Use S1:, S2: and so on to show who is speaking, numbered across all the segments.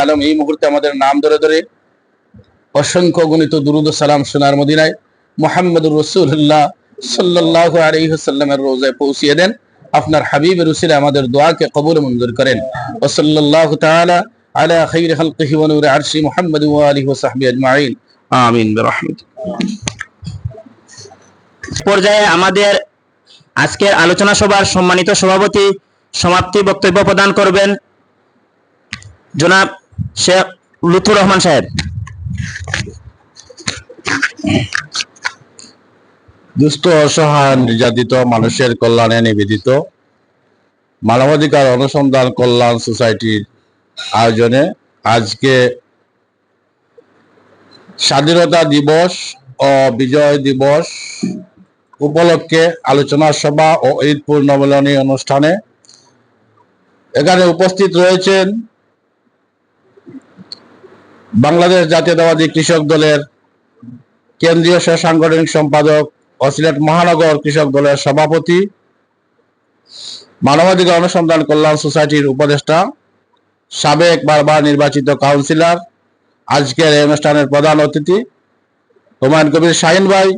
S1: আলম এই মুহূর্তে আমাদের নাম ধরে ধরে অসংখ্য গণিত দুরুদ ও সালাম সোনার মদিনায় মুহাম্মদুর রাসূলুল্লাহ সাল্লাল্লাহু আলাইহি ওয়াসাল্লামের রোজায় পৌঁছিয়ে দেন। আপনার হাবিবের উসিলে আমাদের দোয়াকে কবুল মঞ্জুর করেন। ওয়া সাল্লাল্লাহু তাআলা আলা খাইরি খালকিহি ওয়া নূরি আরশি মুহাম্মদ ওয়া আলিহি ওয়া সাহবিহি আজমাইন আমিন বিরহমাতিহি।
S2: পর্যায়ে আমাদের আজকের আলোচনা সভার সম্মানিত সভাপতি সমাপ্তি বক্তব্য প্রদান করবেন জনাব শেখ লুৎফুর রহমান সাহেব।
S1: দুস্থ অসহায় নির্যাতিত মানুষের কল্যাণে নিবেদিত মানবাধিকার অনুসন্ধান কল্যাণ সোসাইটির আয়োজনে আজকে স্বাধীনতা দিবস ও বিজয় দিবস উপলক্ষে আলোচনা সভা ও ঈদ পূর্ণমিলনী অনুষ্ঠানে এখানে উপস্থিত রয়েছেন বাংলাদেশ জাতীয়তাবাদী কৃষক দলের কেন্দ্রীয় সাংগঠনিক সম্পাদক ও সিলেট মহানগর কৃষক দলের সভাপতি, মানবাধিকার অনুসন্ধান কল্যাণ সোসাইটির উপদেষ্টা, সাবেক বারবার নির্বাচিত কাউন্সিলর, আজকের এই অনুষ্ঠানের প্রধান অতিথি হুমায়ুন কবির শাহিন ভাই,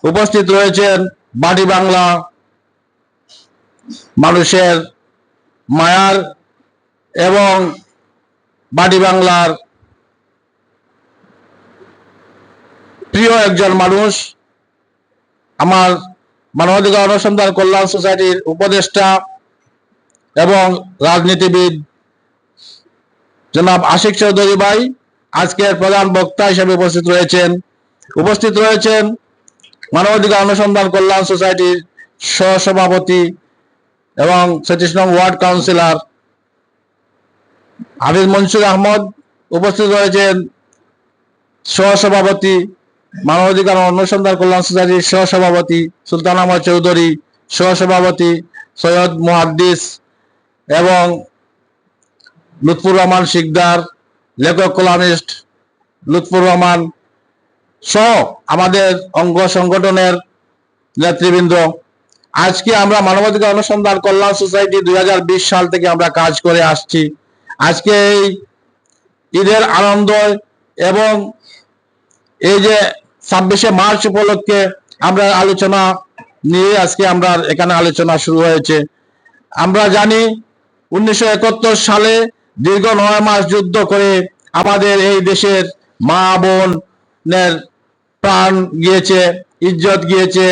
S1: উপস্থিত রয়েছেন বাটি বাংলা মানুষের মায়ার এবং বাটি বাংলার প্রিয় একজন মানুষ, আমার মানবাধিকার অনুসন্ধান কল্যাণ সোসাইটির উপদেষ্টা এবং রাজনীতিবিদ জনাব আশিক চৌধুরী ভাই আজকের প্রধান বক্তা হিসেবে উপস্থিত রয়েছেন মানবাধিকার অনুসন্ধান কল্যাণ সোসাইটির সহসভাপতি এবং 36 নং ওয়ার্ড কাউন্সিলর হাফিজ মনসুর আহমদ, উপস্থিত রয়েছেন সহসভাপতি মানবাধিকার অনুসন্ধান কল্যাণ সোসাইটির সহসভাপতি সুলতান আহমদ চৌধুরী, সহসভাপতি সৈয়দ মুহাদ্দিস এবং লুৎফুর রহমান শিকদার, লেখক কলামিস্ট লুৎফুর রহমান সহ আমাদের অঙ্গ সংগঠনের নেতৃবৃন্দ। আজকে আমরা মানবাধিকার অনুসন্ধান কল্যাণ সোসাইটি 2020 সাল থেকে আমরা কাজ করে আসছি। আজকে এই ঈদের আনন্দ এবং এই যে 26শে মার্চ উপলক্ষে আমরা আলোচনা নিয়ে আজকে আমরা এখানে আলোচনা শুরু হয়েছে। আমরা জানি 1971 সালে দীর্ঘ 9 মাস যুদ্ধ করে আমাদের এই দেশের মা বোনের প্রাণ গিয়েছে, ইজ্জত গিয়েছে,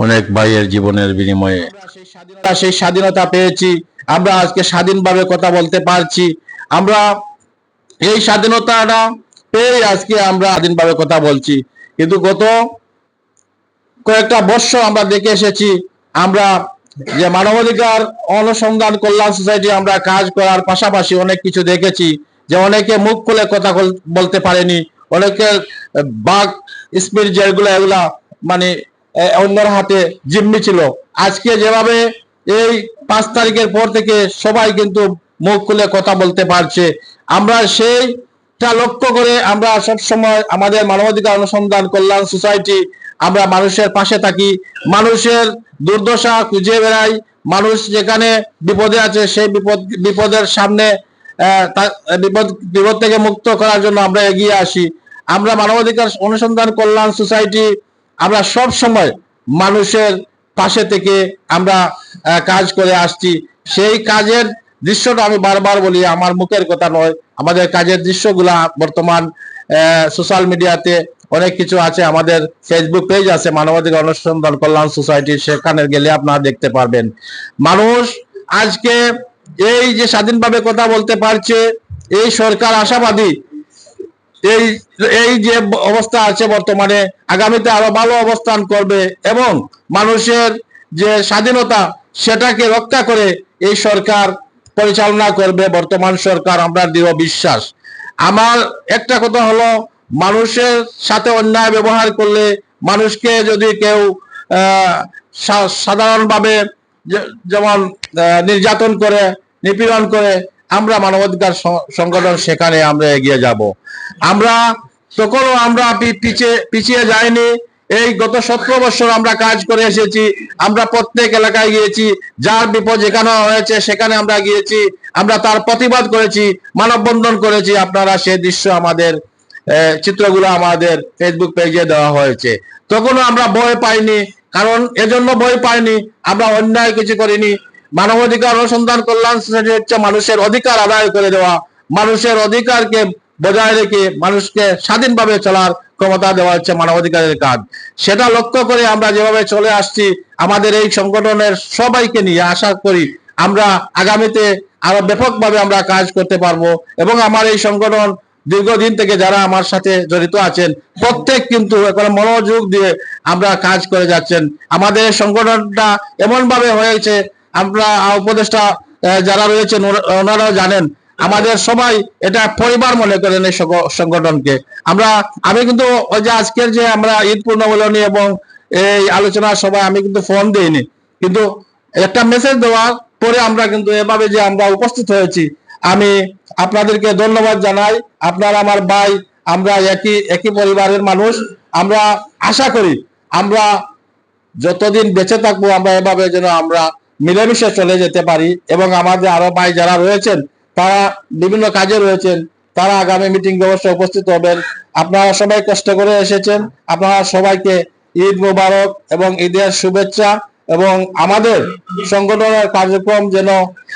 S1: অনেক ভাইয়ের জীবনের বিনিময়ে সেই স্বাধীনতা পেয়েছি। আমরা আজকে স্বাধীনভাবে কথা বলতে পারছি। আমরা এই স্বাধীনতাটা পেয়ে আজকে আমরা স্বাধীনভাবে কথা বলছি। কিন্তু গত কয়েকটা বছর আমরা দেখে এসেছি আমরা যে মানবাধিকার অনুসন্ধান কল্যাণ সোসাইটি আমরা কাজ করার পাশাপাশি অনেক কিছু দেখেছি, যে অনেকে মুখ খুলে কথা বলতে পারেনি, অনেকের বাক স্পিচ যেগুলো এগুলা মানে অন্যের হাতে জিম্মি ছিল। আজকে যেভাবে এই 5 তারিখের পর থেকে সবাই কিন্তু মুখ খুলে কথা বলতে পারছে, আমরা সেইটা লক্ষ্য করে আমরা সবসময় আমাদের মানবাধিকার অনুসন্ধান কল্যাণ সোসাইটি আমরা মানুষের পাশে থাকি, মানুষের দুর্দশা খুঁজে বেড়াই, মানুষ যেখানে বিপদে আছে সেই বিপদের সামনে বিপদ থেকে মুক্ত করার জন্য আমরা এগিয়ে আসি। আমরা মানবাধিকার অনুসন্ধান কল্যাণ সোসাইটি আমরা সব সময় মানুষের পাশে থেকে আমরা কাজ করে আসছি। সেই কাজের দৃশ্যটা আমি বারবার বলি, আমার মুখের কথা নয়, আমাদের কাজের দৃশ্যগুলা বর্তমান সোশ্যাল মিডিয়াতে অনেক কিছু আছে, আমাদের ফেসবুক পেজ আছে মানবাধিকার অনুসন্ধান কল্যাণ সোসাইটি, সেখানে গেলে আপনারা দেখতে পারবেন। মানুষ আজকে এই যে স্বাধীনভাবে কথা বলতে পারছে, এই সরকার আশাবাদী এই যে অবস্থা আছে বর্তমানে আগামীতে আরো ভালো অবস্থান করবে এবং মানুষের যে স্বাধীনতা সেটাকে রক্ষা করে এই সরকার পরিচালনা করবে। বর্তমান সরকার আমরা দৃঢ় বিশ্বাস। আমার একটা কথা হলো, মানুষের সাথে অন্যায় ব্যবহার করলে, মানুষকে যদি কেউ সাধারণভাবে যেমন নির্যাতন করে, নিপীড়ন করে, আমরা মানবাধিকার সংগঠন সেখানে আমরা এগিয়ে যাব। আমরা তখনও আমরা পিছিয়ে যাইনি, এই গত 17 বছর আমরা কাজ করে এসেছি। আমরা প্রত্যেক এলাকায় গিয়েছি, যার বিপদ যেখানে হয়েছে সেখানে আমরা গিয়েছি, আমরা তার প্রতিবাদ করেছি, মানববন্ধন করেছি। আপনারা সেই দৃশ্য আমাদের চিত্রগুলো আমাদের ফেসবুক পেজে দেওয়া হয়েছে। তখনও আমরা ভয় পাইনি, কারণ এজন্য ভয় পাইনি, আমরা অন্যায় কিছু করিনি। মানবাধিকার অনুসন্ধান কল্যাণ সোসাইটি হচ্ছে মানুষের অধিকার আদায় করে দেওয়া, মানুষের অধিকারকে বজায় রেখে মানুষকে স্বাধীনভাবে চলার ক্ষমতা দেওয়া হচ্ছে মানবাধিকারের কাজ। সেটা লক্ষ্য করে আমরা যেভাবে চলে আসছি, আমাদের এই সংগঠনের সবাইকে নিয়ে আশা করি আমরা আগামীতে আরো ব্যাপকভাবে আমরা কাজ করতে পারবো। এবং আমার এই সংগঠন দীর্ঘদিন থেকে যারা আমার সাথে জড়িত আছেন প্রত্যেক কিন্তু এখন মনোযোগ দিয়ে আমরা কাজ করে যাচ্ছেন। আমাদের সংগঠনটা এমন ভাবে হয়েছে, আমরা উপদেষ্টা যারা রয়েছেন ওনারাও জানেন, আমাদের সবাই এটা পরিবার মনে করেন এই সংগঠনকে। আমি কিন্তু ওই যে আজকের যে আমরা ঈদ পূর্ণমিলনী এবং এই আলোচনা সভায় আমি কিন্তু ফোন দিইনি, কিন্তু একটা মেসেজ দেওয়ার পরে আমরা কিন্তু এভাবে যে আমরা উপস্থিত হয়েছি, আমি আপনাদেরকে ধন্যবাদ জানাই। আপনারা আমার ভাই, আমরা একই পরিবারের মানুষ। আমরা আশা করি আমরা যতদিন বেঁচে থাকবো আমরা এভাবে যেন আমরা মিলেমিশে চলে যেতে পারি। এবং আমাদের আরো ভাই যারা রয়েছেন তারা বিভিন্ন কাজে রয়েছেন, তারা আগামী মিটিং ব্যবস্থায় উপস্থিত হবেন। আপনারা সবাই কষ্ট করে এসেছেন, আপনারা সবাইকে ঈদ মোবারক এবং ঈদের শুভেচ্ছা। এবং আমাদের সংগঠনের কার্যক্রম যেন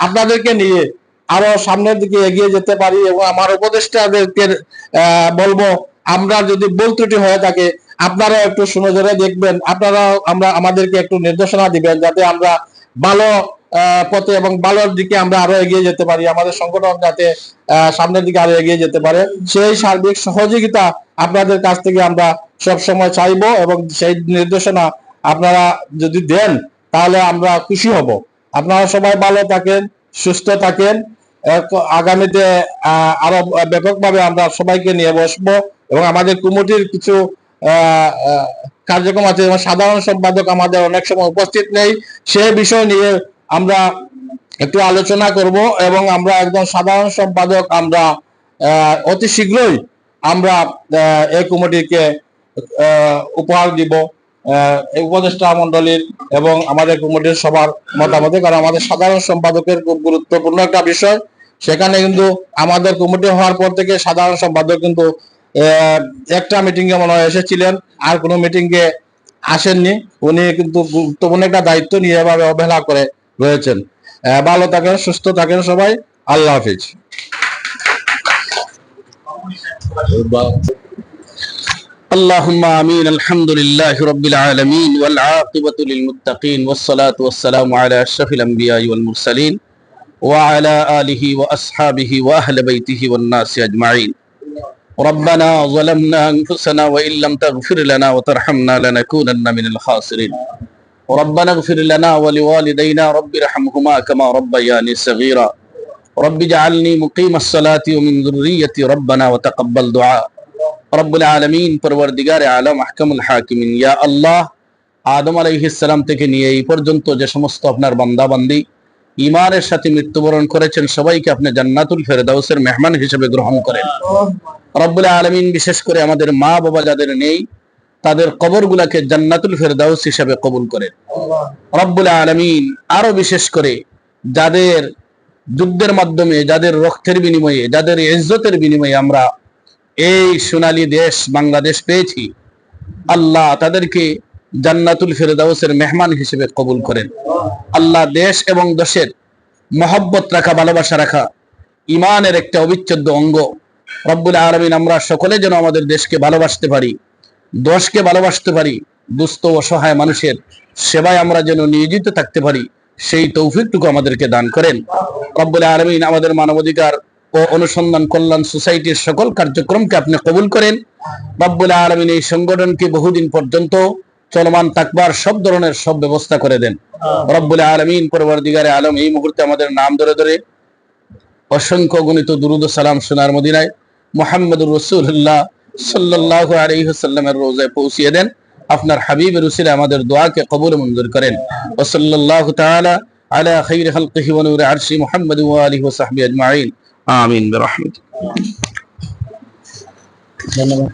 S1: আপনাদেরকে নিয়ে আরো সামনের দিকে এগিয়ে যেতে পারি। এবং আমার উপদেষ্টাদেরকে বলবো, আমরা যদি ভুল ত্রুটি হয়ে থাকে আপনারা একটু সুনজরে দেখবেন, আপনারা আমাদেরকে একটু নির্দেশনা দিবেন, যাতে আমরা ভালো পথে এবং ভালোর দিকে আমরা আরো এগিয়ে যেতে পারি, আমাদের সংগঠন যাতে সামনের দিকে আরো এগিয়ে যেতে পারে। সেই সার্বিক সহযোগিতা আপনাদের কাছ থেকে আমরা সব সময় চাইবো। এবং সেই নির্দেশনা আপনারা যদি দেন তাহলে আমরা খুশি হব। আপনারা সবাই ভালো থাকেন, সুস্থ থাকেন। আগামীতে আরো ব্যাপকভাবে আমরা সবাইকে নিয়ে বসবো। এবং আমাদের কমিটির কিছু কার্যক্রম আছে, যেমন সাধারণ সম্পাদক আমাদের অনেক সময় উপস্থিত নেই, সেই বিষয় নিয়ে আমরা একটু আলোচনা করব। এবং আমরা একজন সাধারণ সম্পাদক আমরা অতি শীঘ্রই আমরা এই কমিটিকে উপহার দিব, উপদেষ্টা মন্ডলীর এবং আমাদের কমিটির সবার মতামতে। কারণ আমাদের সাধারণ সম্পাদকের খুব গুরুত্বপূর্ণ একটা বিষয়। সেখানে কিন্তু আমাদের কমিটি হওয়ার পর থেকে সাধারণ সম্পাদক কিন্তু একটা মিটিং এ মনে হয় এসেছিলেন, আর কোনো মিটিং এ আসেননি। উনি কিন্তু গুরুত্বপূর্ণ একটা দায়িত্ব নিয়ে এভাবে অবহেলা করে রয়েছেন। ভালো থাকেন, সুস্থ থাকেন সবাই। আল্লাহ হাফিজ।
S3: اللهم آمين. الحمد لله رب العالمين والعاقبة للمتقين والصلاة والسلام على أشرف الأنبياء والمرسلين وعلى آله وأصحابه وأهل بيته والناس أجمعين. ربنا ظلمنا أنفسنا وإن لم تغفر لنا وترحمنا لنكونن من الخاسرين. ربنا اغفر لنا ولوالدينا رب ارحمهما كما ربياني صغيرا. رب اجعلني مقيم الصلاة ومن ذريتي ربنا وتقبل دعاء. রব্বুল আলামিন, পরওয়ারদিগারে আলম, আহকামুল হাকিমিন, ইয়া আল্লাহ, আদম আলাইহিস সালাম থেকে নিয়ে এই পর্যন্ত যে সমস্ত আপনার বান্দা বান্দি ঈমানের সাথে মৃত্যুবরণ করেছেন সবাইকে আপনি জান্নাতুল ফেরদাউসের মেহমান হিসেবে গ্রহণ করেন। রব্বুল আলামিন, বিশেষ করে আমাদের মা বাবা যাদের নেই তাদের কবরগুলোকে জান্নাতুল ফেরদাউস হিসেবে কবুল করেন। রব্বুল আলামিন, আরো বিশেষ করে যাদের যুদ্ধের মাধ্যমে, যাদের রক্তের বিনিময়ে, যাদের ইজ্জতের বিনিময়ে আমরা এই সোনালী দেশ বাংলাদেশ পেয়েছি, আল্লাহ তাদেরকে জান্নাতুল ফেরদাউসের মেহমান হিসেবে কবুল করেন। আল্লাহ, দেশ এবং দেশের মহব্বত রাখা, ভালোবাসা রাখা ঈমানের একটা অবিচ্ছেদ্য অঙ্গ। রব্বুল আলামিন, আমরা সকলে যেন আমাদের দেশকে ভালোবাসতে পারি, দেশকে ভালোবাসতে পারি, দুস্থ অসহায় মানুষের সেবায় আমরা যেন নিয়োজিত থাকতে পারি, সেই তৌফিকটুকু আমাদেরকে দান করেন। রব্বুল আলামিন, আমাদের মানবাধিকার ও অনুসন্ধান কল্যাণ সোসাইটির সকল কার্যক্রমকে আপনি কবুল করেন। রব্বুল আলামিন, এই সংগঠনকে বহুদিন পর্যন্ত চলমান থাকবার সব ধরনের সব ব্যবস্থা করে দেন। রব্বুল আলামিন, পরওয়ারদিগারে আলম, এই মুহূর্তে আমাদের নাম ধরে ধরে অসংখ্য গণিত দুরুদ ও সালাম সোনার মদিনায় মুহাম্মদুর রাসূলুল্লাহ সাল্লাল্লাহু আলাইহি ওয়াসাল্লামের রওজায় পৌঁছিয়ে দেন। আপনার হাবিবের উসিলায় আমাদের দোয়াকে কবুল মঞ্জুর করেন। ওয়া সাল্লাল্লাহু তাআলা আলা খাইরি খালকিহি ওয়া নূরি আরশি মুহাম্মদ ওয়া আলিহি ওয়া সাহবিহি আজমাইন। আমিন বিরহমাতিহি। ধন্যবাদ।